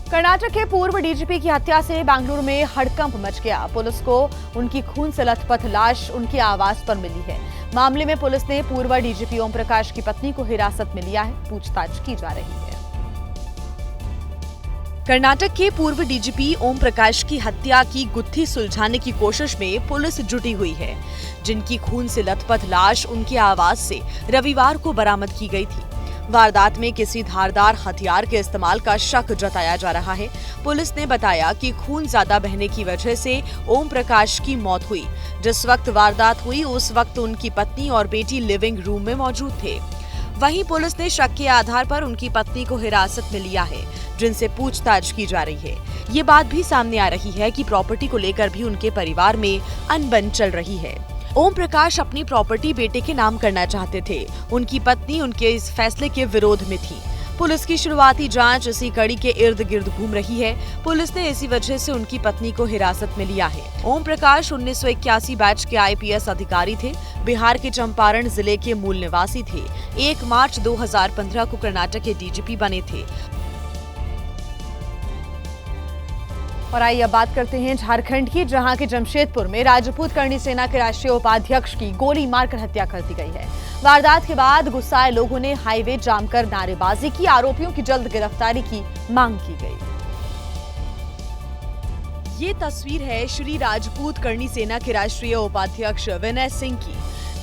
कर्नाटक के पूर्व डीजीपी की हत्या से बेंगलुरु में हड़कंप मच गया। पुलिस को उनकी खून से लथपथ लाश उनके आवास पर मिली है। मामले में पुलिस ने पूर्व डीजीपी ओम प्रकाश की पत्नी को हिरासत में लिया है। पूछताछ की जा रही है। कर्नाटक के पूर्व डीजीपी ओम प्रकाश की हत्या की गुत्थी सुलझाने की कोशिश में पुलिस जुटी हुई है, जिनकी खून से लथपथ लाश उनके आवास से रविवार को बरामद की गई थी। वारदात में किसी धारदार हथियार के इस्तेमाल का शक जताया जा रहा है। पुलिस ने बताया कि खून ज्यादा बहने की वजह से ओम प्रकाश की मौत हुई। जिस वक्त वारदात हुई उस वक्त उनकी पत्नी और बेटी लिविंग रूम में मौजूद थे। वहीं पुलिस ने शक के आधार पर उनकी पत्नी को हिरासत में लिया है, जिनसे पूछताछ की जा रही है। ये बात भी सामने आ रही है कि प्रॉपर्टी को लेकर भी उनके परिवार में अनबन चल रही है। ओम प्रकाश अपनी प्रॉपर्टी बेटे के नाम करना चाहते थे। उनकी पत्नी उनके इस फैसले के विरोध में थी। पुलिस की शुरुआती जांच इसी कड़ी के इर्द गिर्द घूम रही है। पुलिस ने इसी वजह से उनकी पत्नी को हिरासत में लिया है। ओम प्रकाश 1981 बैच के IPS अधिकारी थे। बिहार के चंपारण जिले के मूल निवासी थे। 1 मार्च 2015 को कर्नाटक के डीजीपी बने थे। और आइए अब बात करते हैं झारखंड की, जहां के जमशेदपुर में राजपूत करणी सेना के राष्ट्रीय उपाध्यक्ष की गोली मारकर हत्या कर दी गई है। वारदात के बाद गुस्साए लोगों ने हाईवे जाम कर नारेबाजी की। आरोपियों की जल्द गिरफ्तारी की मांग की गई। ये तस्वीर है श्री राजपूत करणी सेना के राष्ट्रीय उपाध्यक्ष विनय सिंह की,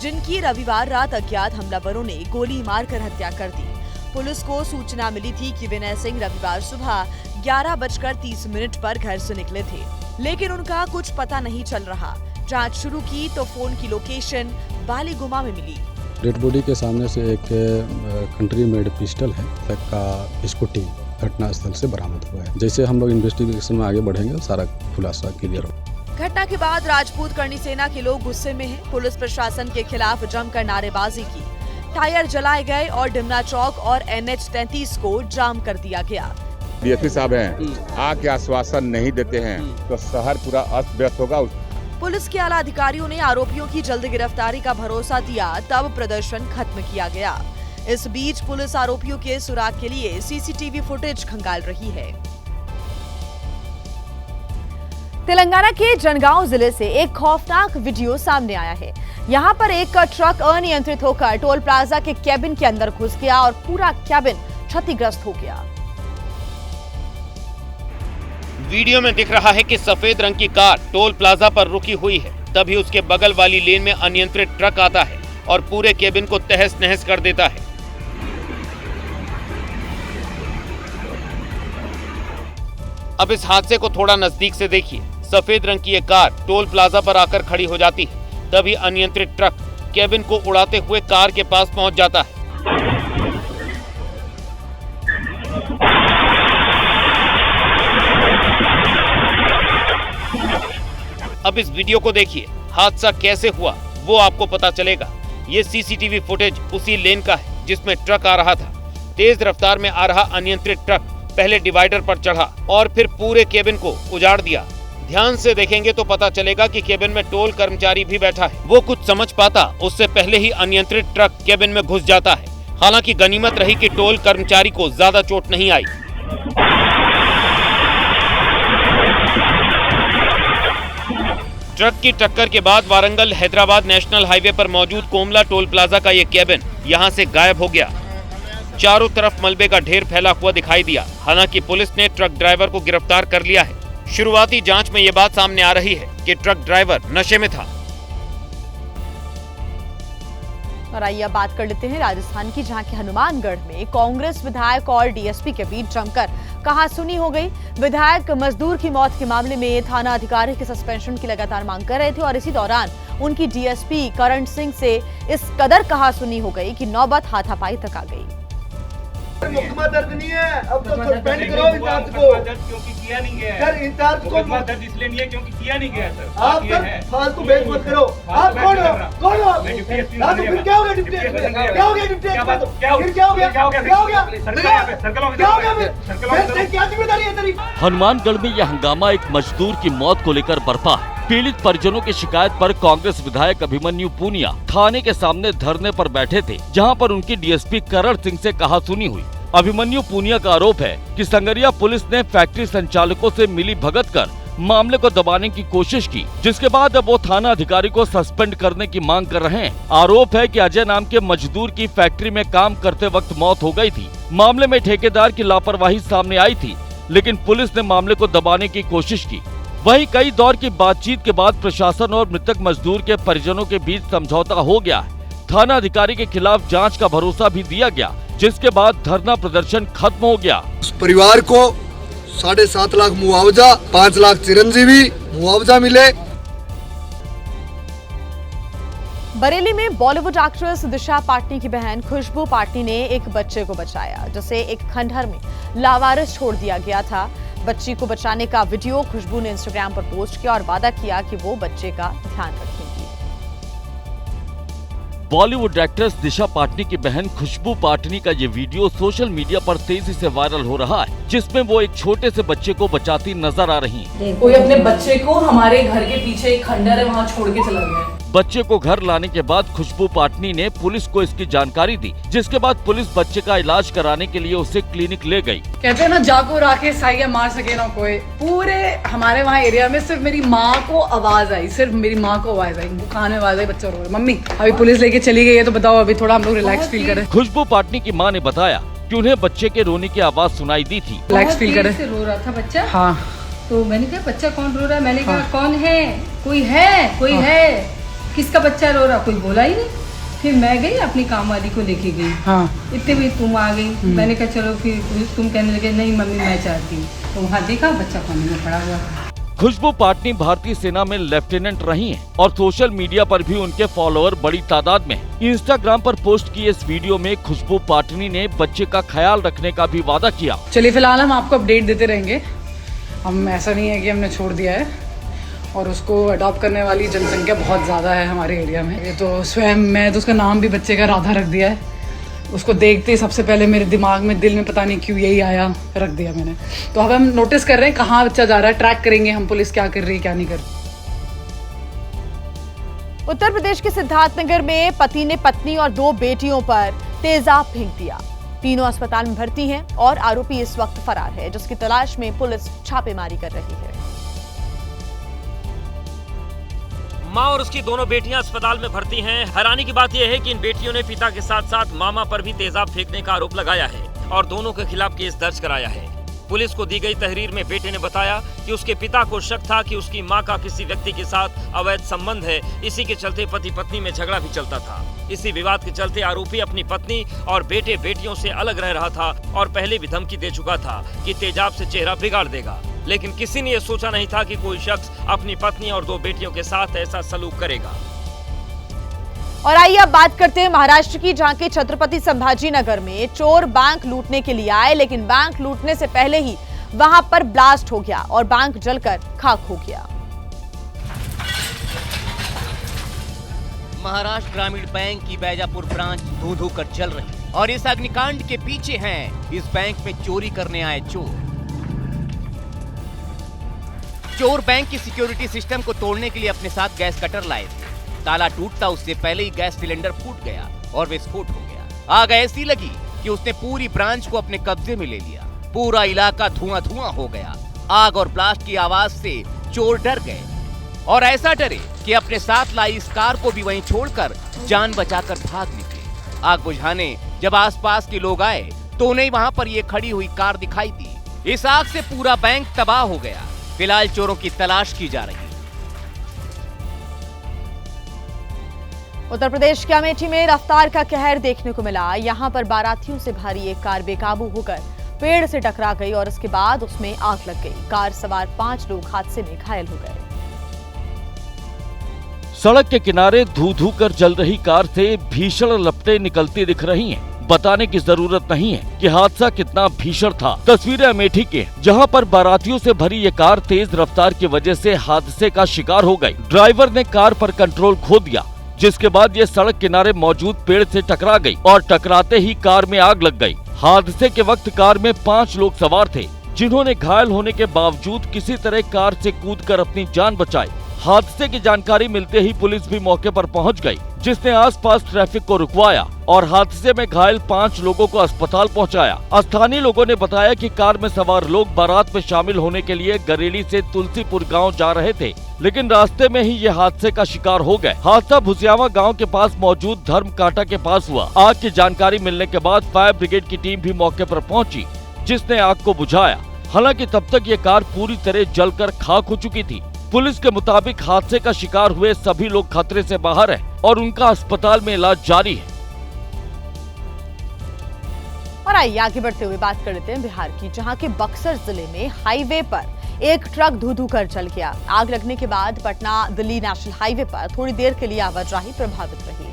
जिनकी रविवार रात अज्ञात हमलावरों ने गोली मारकर हत्या कर दी। पुलिस को सूचना मिली थी कि विनय सिंह रविवार सुबह 11:30 पर घर से निकले थे, लेकिन उनका कुछ पता नहीं चल रहा। जांच शुरू की तो फोन की लोकेशन बालीगुमा में मिली। डेड बॉडी के सामने से एक कंट्री मेड पिस्टल है का स्कूटी घटनास्थल से बरामद हुआ है। जैसे हम लोग इन्वेस्टिगेशन में आगे बढ़ेंगे सारा खुलासा क्लियर हो। घटना के बाद राजपूत करणी सेना के लोग गुस्से में हैं। पुलिस प्रशासन के खिलाफ जमकर नारेबाजी की। टायर जलाए गए और डिमना चौक और NH 33 को जाम कर दिया गया। DSP साहब हैं, आके आश्वासन नहीं देते हैं तो शहर पूरा अस्त व्यस्त होगा। पुलिस के आला अधिकारियों ने आरोपियों की जल्द गिरफ्तारी का भरोसा दिया, तब प्रदर्शन खत्म किया गया। इस बीच पुलिस आरोपियों के सुराग के लिए CCTV फुटेज खंगाल रही है। तेलंगाना के जनगांव जिले से एक खौफनाक वीडियो सामने आया है। यहाँ पर एक ट्रक अनियंत्रित होकर टोल प्लाजा के केबिन के अंदर घुस गया और पूरा केबिन क्षतिग्रस्त हो गया। वीडियो में दिख रहा है कि सफेद रंग की कार टोल प्लाजा पर रुकी हुई है। तभी उसके बगल वाली लेन में अनियंत्रित ट्रक आता है और पूरे केबिन को तहस नहस कर देता है। अब इस हादसे को थोड़ा नजदीक से देखिए। सफेद रंग की ये कार टोल प्लाजा पर आकर खड़ी हो जाती है। तभी अनियंत्रित ट्रक केबिन को उड़ाते हुए कार के पास पहुंच जाता है। अब इस वीडियो को देखिए। हादसा कैसे हुआ वो आपको पता चलेगा। ये CCTV फुटेज उसी लेन का है जिसमें ट्रक आ रहा था। तेज रफ्तार में आ रहा अनियंत्रित ट्रक पहले डिवाइडर पर चढ़ा और फिर पूरे केबिन को उजाड़ दिया। ध्यान से देखेंगे तो पता चलेगा कि केबिन में टोल कर्मचारी भी बैठा है। वो कुछ समझ पाता उससे पहले ही अनियंत्रित ट्रक केबिन में घुस जाता है। हालांकि गनीमत रही कि टोल कर्मचारी को ज्यादा चोट नहीं आई। ट्रक की टक्कर के बाद वारंगल हैदराबाद नेशनल हाईवे पर मौजूद कोमला टोल प्लाजा का ये केबिन यहां से गायब हो गया। चारों तरफ मलबे का ढेर फैला हुआ दिखाई दिया। हालांकि पुलिस ने ट्रक ड्राइवर को गिरफ्तार कर लिया है। शुरुआती जांच में ये बात सामने आ रही है कि ट्रक ड्राइवर नशे में था। और आइए अब बात कर लेते हैं राजस्थान की, जहां के हनुमानगढ़ में कांग्रेस विधायक और DSP के बीच जमकर कहासुनी हो गई। विधायक मजदूर की मौत के मामले में थाना अधिकारी के सस्पेंशन की लगातार मांग कर रहे थे और इसी दौरान उनकी DSP करण सिंह से इस कदर कहासुनी हो गई कि नौबत हाथापाई तक आ गई। मुकदमा दर्ज नहीं है, अब तो सस्पेंड करो इंचार्ज को। क्योंकि किया नहीं गया है सर, इंचार्ज को मुकदमा दर्ज इसलिए नहीं है क्योंकि किया नहीं गया सर। आप सर फालतू बहस मत करो। आप कौन हो? कौन हो आप? फिर क्या हो गया डिप्टी एसपी? क्या हो गया डिप्टी एसपी? फिर क्या हो गया? क्या हो गया? क्या हो गया? क्या हो गया? फिर क्या जिम्मेदारी है तेरी? हनुमानगढ़ में यह हंगामा एक मजदूर की मौत को लेकर बरपा है। पीड़ित परिजनों की शिकायत पर कांग्रेस विधायक अभिमन्यु पूनिया थाने के सामने धरने पर बैठे थे, जहां पर उनकी DSP करण सिंह से कहासुनी हुई। अभिमन्यु पूनिया का आरोप है कि संगरिया पुलिस ने फैक्ट्री संचालकों से मिली भगत कर मामले को दबाने की कोशिश की, जिसके बाद अब वो थाना अधिकारी को सस्पेंड करने की मांग कर रहे हैं। आरोप है कि अजय नाम के मजदूर की फैक्ट्री में काम करते वक्त मौत हो गई थी। मामले में ठेकेदार की लापरवाही सामने आई थी, लेकिन पुलिस ने मामले को दबाने की कोशिश की। वहीं कई दौर की बातचीत के बाद प्रशासन और मृतक मजदूर के परिजनों के बीच समझौता हो गया है। थाना अधिकारी के खिलाफ जांच का भरोसा भी दिया गया, जिसके बाद धरना प्रदर्शन खत्म हो गया। उस परिवार को 7.5 लाख मुआवजा, 5 लाख चिरंजीवी मुआवजा मिले। बरेली में बॉलीवुड एक्ट्रेस दिशा पाटनी की बहन खुशबू पाटनी ने एक बच्चे को बचाया, जिसे एक खंडहर में लावारिस छोड़ दिया गया था। बच्ची को बचाने का वीडियो खुशबू ने इंस्टाग्राम पर पोस्ट किया और वादा किया कि वो बच्चे का ध्यान रखेंगी। बॉलीवुड एक्ट्रेस दिशा पाटनी की बहन खुशबू पाटनी का ये वीडियो सोशल मीडिया पर तेजी से वायरल हो रहा है, जिसमें वो एक छोटे से बच्चे को बचाती नजर आ रही हैं। कोई अपने बच्चे को हमारे घर के पीछे एक खंडर है, वहाँ छोड़ के चला गया है। बच्चे को घर लाने के बाद खुशबू पाटनी ने पुलिस को इसकी जानकारी दी, जिसके बाद पुलिस बच्चे का इलाज कराने के लिए उसे क्लिनिक ले गई। कहते हैं ना, जाको राखे साइया मार सके ना कोई। पूरे हमारे वहाँ एरिया में सिर्फ मेरी माँ को आवाज आई, सिर्फ मेरी माँ को आवाज आई, कान में आवाज आई, बच्चा रो रहा है। मम्मी अभी पुलिस लेके चली गई है, तो बताओ अभी थोड़ा हम लोग रिलैक्स फील करें। खुशबू पाटनी की माँ ने बताया कि उन्हें बच्चे के रोने की आवाज सुनाई दी थी। रिलैक्स फील करें। रो रहा था बच्चा। हाँ, तो मैंने कहा बच्चा कौन रो रहा है? मैंने कहा कौन है? कोई है? किसका बच्चा रो रहा? कोई बोला ही नहीं। फिर मैं गई, अपनी काम वाली को लेके गई। हाँ। इतने भी तुम आ गई। मैंने कहा चलो, फिर तुम कहने लगे नहीं मम्मी मैं चाहती हूँ। तो वहाँ देखा बच्चा पानी में पड़ा हुआ था। खुशबू पाटनी भारतीय सेना में लेफ्टिनेंट रही हैं और सोशल मीडिया पर भी उनके फॉलोअर बड़ी तादाद में हैं। इंस्टाग्राम पर पोस्ट किए इस वीडियो में खुशबू पाटनी ने बच्चे का ख्याल रखने का भी वादा किया। चलिए फिलहाल हम आपको अपडेट देते रहेंगे। हम ऐसा नहीं है कि हमने छोड़ दिया है, और उसको अडॉप्ट करने वाली जनसंख्या बहुत ज़्यादा है हमारे एरिया में। ये तो स्वयं मैं तो उसका नाम भी बच्चे का राधा रख दिया है। उसको देखते ही सबसे पहले मेरे दिमाग में, दिल में पता नहीं क्यों यही आया, रख दिया मैंने। तो अब हम नोटिस कर रहे हैं कहाँ बच्चा जा रहा है, ट्रैक करेंगे हम, पुलिस क्या कर रही है क्या नहीं कर रही। उत्तर प्रदेश के सिद्धार्थनगर में पति ने पत्नी और 2 बेटियों पर तेजाब फेंक दिया। तीनों अस्पताल में भर्ती हैं और आरोपी इस वक्त फरार है, जिसकी तलाश में पुलिस छापेमारी कर रही है। माँ और उसकी दोनों बेटियां अस्पताल में भर्ती हैं। हैरानी की बात यह है कि इन बेटियों ने पिता के साथ साथ मामा पर भी तेजाब फेंकने का आरोप लगाया है और दोनों के खिलाफ केस दर्ज कराया है। पुलिस को दी गई तहरीर में बेटे ने बताया कि उसके पिता को शक था कि उसकी मां का किसी व्यक्ति के साथ अवैध संबंध है। इसी के चलते पति पत्नी में झगड़ा भी चलता था। इसी विवाद के चलते आरोपी अपनी पत्नी और बेटे बेटियों से अलग रह रहा था और पहले भी धमकी दे चुका था कि तेजाब से चेहरा बिगाड़ देगा। लेकिन किसी ने यह सोचा नहीं था कि कोई शख्स अपनी पत्नी और 2 बेटियों के साथ ऐसा सलूक करेगा। और आइए अब बात करते हैं महाराष्ट्र की, जहां के छत्रपति संभाजी नगर में चोर बैंक लूटने के लिए आए, लेकिन बैंक लूटने से पहले ही वहां पर ब्लास्ट हो गया और बैंक जलकर खाक हो गया। महाराष्ट्र ग्रामीण बैंक की बैजापुर ब्रांच धू-धू कर जल रही और इस अग्निकांड के पीछे हैं इस बैंक में चोरी करने आए चोर बैंक की सिक्योरिटी सिस्टम को तोड़ने के लिए अपने साथ गैस कटर लाए थे। ताला टूटता उससे पहले ही गैस सिलेंडर फूट गया और विस्फोट हो गया। आग ऐसी लगी कि उसने पूरी ब्रांच को अपने कब्जे में ले लिया। पूरा इलाका धुआं-धुआं हो गया। आग और ब्लास्ट की आवाज से चोर डर गए और ऐसा डरे कि अपने साथ लाई इस कार को भी वहीं छोड़कर जान बचाकर भाग निकले। आग बुझाने जब आसपास के लोग आए तो उन्हें वहां पर ये खड़ी हुई कार दिखाई दी। इस आग से पूरा बैंक तबाह हो गया। फिलहाल चोरों की तलाश की जा रही है। उत्तर प्रदेश के अमेठी में रफ्तार का कहर देखने को मिला। यहां पर बारातियों से भरी एक कार बेकाबू होकर पेड़ से टकरा गई और इसके बाद उसमें आग लग गई। कार सवार 5 लोग हादसे में घायल हो गए। सड़क के किनारे धू-धू कर जल रही कार से भीषण लपटें निकलती दिख रही हैं। बताने की जरूरत नहीं है कि हादसा कितना भीषण था। तस्वीरें अमेठी के, जहां पर बारातियों से भरी ये कार तेज रफ्तार की वजह से हादसे का शिकार हो गई। ड्राइवर ने कार पर कंट्रोल खो दिया, जिसके बाद ये सड़क किनारे मौजूद पेड़ से टकरा गई और टकराते ही कार में आग लग गई। हादसे के वक्त कार में 5 लोग सवार थे, जिन्होंने घायल होने के बावजूद किसी तरह कार से कूदकर अपनी जान बचाई। हादसे की जानकारी मिलते ही पुलिस भी मौके पर पहुंच गई। जिसने आसपास ट्रैफिक को रुकवाया और हादसे में घायल 5 लोगों को अस्पताल पहुंचाया। स्थानीय लोगों ने बताया कि कार में सवार लोग बारात में शामिल होने के लिए गरेली से तुलसीपुर गांव जा रहे थे, लेकिन रास्ते में ही ये हादसे का शिकार हो गए। हादसा भुसियावा गांव के पास मौजूद धर्म कांटा के पास हुआ। आग की जानकारी मिलने के बाद फायर ब्रिगेड की टीम भी मौके पर पहुंची, जिसने आग को बुझाया। हालांकि तब तक ये कार पूरी तरह जलकर खाक हो चुकी थी। पुलिस के मुताबिक हादसे का शिकार हुए सभी लोग खतरे से बाहर हैं और उनका अस्पताल में इलाज जारी है। और आइए आगे बढ़ते हुए बात कर लेते हैं बिहार की, जहां के बक्सर जिले में हाईवे पर एक ट्रक धू कर जल गया। आग लगने के बाद पटना दिल्ली नेशनल हाईवे पर थोड़ी देर के लिए आवाजाही प्रभावित रही।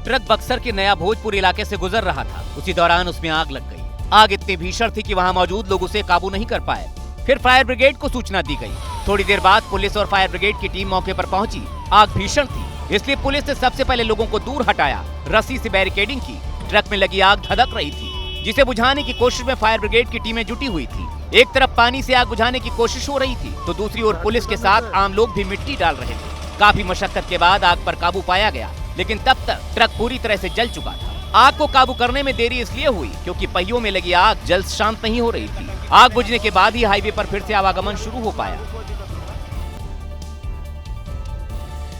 ट्रक बक्सर के नया भोजपुर इलाके से गुजर रहा था, उसी दौरान उसमें आग लग गई। आग इतनी भीषण थी कि वहां मौजूद लोग उसे काबू नहीं कर पाए। फिर फायर ब्रिगेड को सूचना दी गई। थोड़ी देर बाद पुलिस और फायर ब्रिगेड की टीम मौके पर पहुंची। आग भीषण थी, इसलिए पुलिस ने सबसे पहले लोगों को दूर हटाया, रस्सी से बैरिकेडिंग की। ट्रक में लगी आग धधक रही थी, जिसे बुझाने की कोशिश में फायर ब्रिगेड की टीमें जुटी हुई थी। एक तरफ पानी से आग बुझाने की कोशिश हो रही थी, तो दूसरी ओर पुलिस के साथ आम लोग भी मिट्टी डाल रहे थे। काफी मशक्कत के बाद आग पर काबू पाया गया, लेकिन तब तक ट्रक पूरी तरह से जल चुका था। आग को काबू करने में देरी इसलिए हुई क्योंकि पहियों में लगी आग जल्द शांत नहीं हो रही थी। आग बुझने के बाद ही हाईवे पर फिर से आवागमन शुरू हो पाया।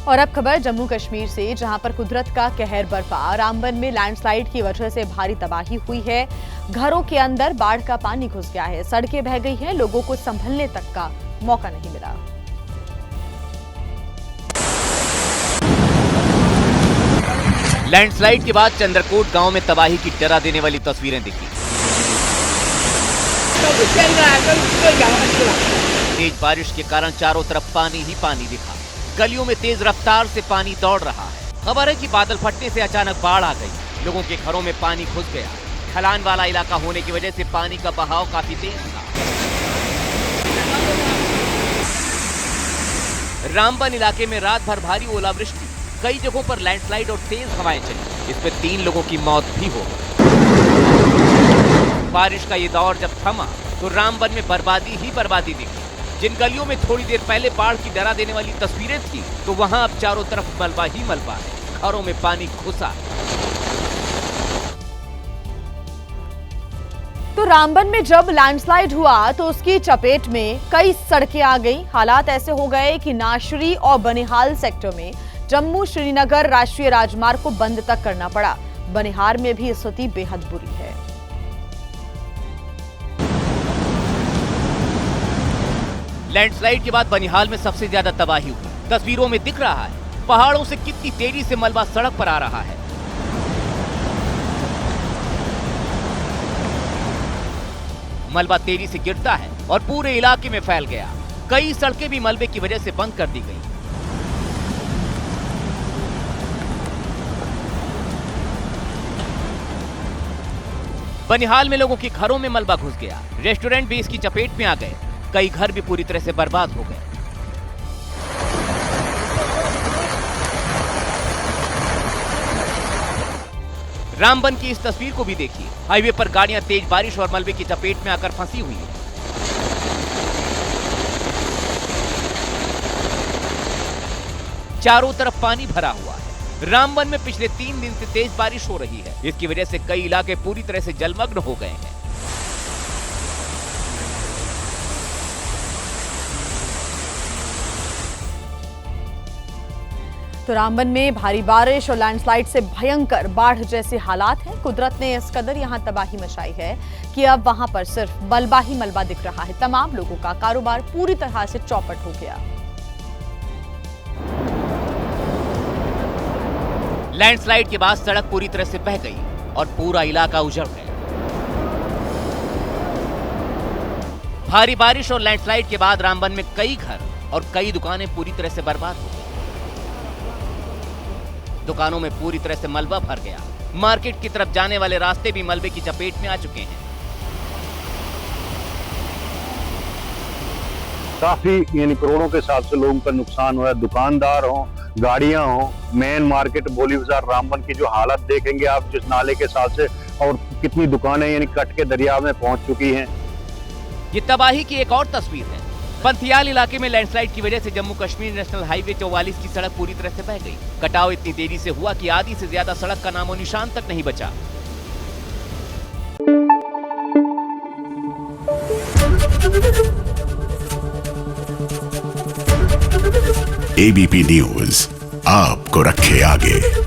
और अब खबर जम्मू कश्मीर से, जहां पर कुदरत का कहर बरपा। रामबन में लैंडस्लाइड की वजह से भारी तबाही हुई है। घरों के अंदर बाढ़ का पानी घुस गया है, सड़कें बह गई हैं, लोगों को संभलने तक का मौका नहीं मिला। लैंडस्लाइड के बाद चंद्रकोट गांव में तबाही की डरा देने वाली तस्वीरें दिखी। तेज बारिश के कारण चारों तरफ पानी ही पानी दिखा। गलियों में तेज रफ्तार से पानी दौड़ रहा है। खबर है कि बादल फटने से अचानक बाढ़ आ गई। लोगों के घरों में पानी घुस गया। ढलान वाला इलाका होने की वजह से पानी का बहाव काफी तेज था। रामबन इलाके में रात भर भारी ओलावृष्टि, कई जगहों पर लैंडस्लाइड और तेज हवाएं चली। इसमें 3 लोगों की मौत भी हो गई। बारिश का ये दौर जब थमा तो रामबन में बर्बादी ही बर्बादी दिखी। जिन गलियों में थोड़ी देर पहले बाढ़ की डरा देने वाली तस्वीरें थी, तो वहां अब चारों तरफ मलबा ही मलबा है। घरों में पानी घुसा। तो रामबन में जब लैंडस्लाइड हुआ तो उसकी चपेट में कई सड़कें आ गई। हालात ऐसे हो गए कि नाशरी और बनिहाल सेक्टर में जम्मू श्रीनगर राष्ट्रीय राजमार्ग को बंद तक करना पड़ा। बनिहाल में भी स्थिति बेहद बुरी है। लैंडस्लाइड के बाद बनिहाल में सबसे ज्यादा तबाही हुई। तस्वीरों में दिख रहा है पहाड़ों से कितनी तेजी से मलबा सड़क पर आ रहा है। मलबा तेजी से गिरता है और पूरे इलाके में फैल गया। कई सड़कें भी मलबे की वजह से बंद कर दी गई। बनिहाल में लोगों के घरों में मलबा घुस गया। रेस्टोरेंट भी इसकी चपेट में आ गए। कई घर भी पूरी तरह से बर्बाद हो गए। रामबन की इस तस्वीर को भी देखिए। हाईवे पर गाड़ियां तेज बारिश और मलबे की चपेट में आकर फंसी हुई हैं। चारों तरफ पानी भरा हुआ है। रामबन में पिछले 3 दिन से तेज बारिश हो रही है। इसकी वजह से कई इलाके पूरी तरह से जलमग्न हो गए हैं। तो रामबन में भारी बारिश और लैंडस्लाइड से भयंकर बाढ़ जैसे हालात हैं। कुदरत ने इस कदर यहां तबाही मचाई है कि अब वहां पर सिर्फ मलबा ही मलबा दिख रहा है। तमाम लोगों का कारोबार पूरी तरह से चौपट हो गया। लैंडस्लाइड के बाद सड़क पूरी तरह से बह गई और पूरा इलाका उजड़ गया। भारी बारिश और लैंडस्लाइड के बाद रामबन में कई घर और कई दुकानें पूरी तरह से बर्बाद हो गई। दुकानों में पूरी तरह से मलबा भर गया। मार्केट की तरफ जाने वाले रास्ते भी मलबे की चपेट में आ चुके हैं। काफी यानी करोड़ों के हिसाब से लोगों का नुकसान हुआ है। दुकानदार हो, गाड़ियां हो, मेन मार्केट बोली बाजार रामबन की जो हालत देखेंगे आप जिस नाले के साथ से, और कितनी दुकानें यानी कट के दरिया में पहुंच चुकी हैं। ये तबाही की एक और तस्वीर है। पंथियाल इलाके में लैंडस्लाइड की वजह से जम्मू कश्मीर नेशनल हाईवे 44 की सड़क पूरी तरह से बह गई। कटाव इतनी देरी से हुआ कि आधी से ज्यादा सड़क का नामो निशान तक नहीं बचा। एबीपी न्यूज आपको रखे आगे।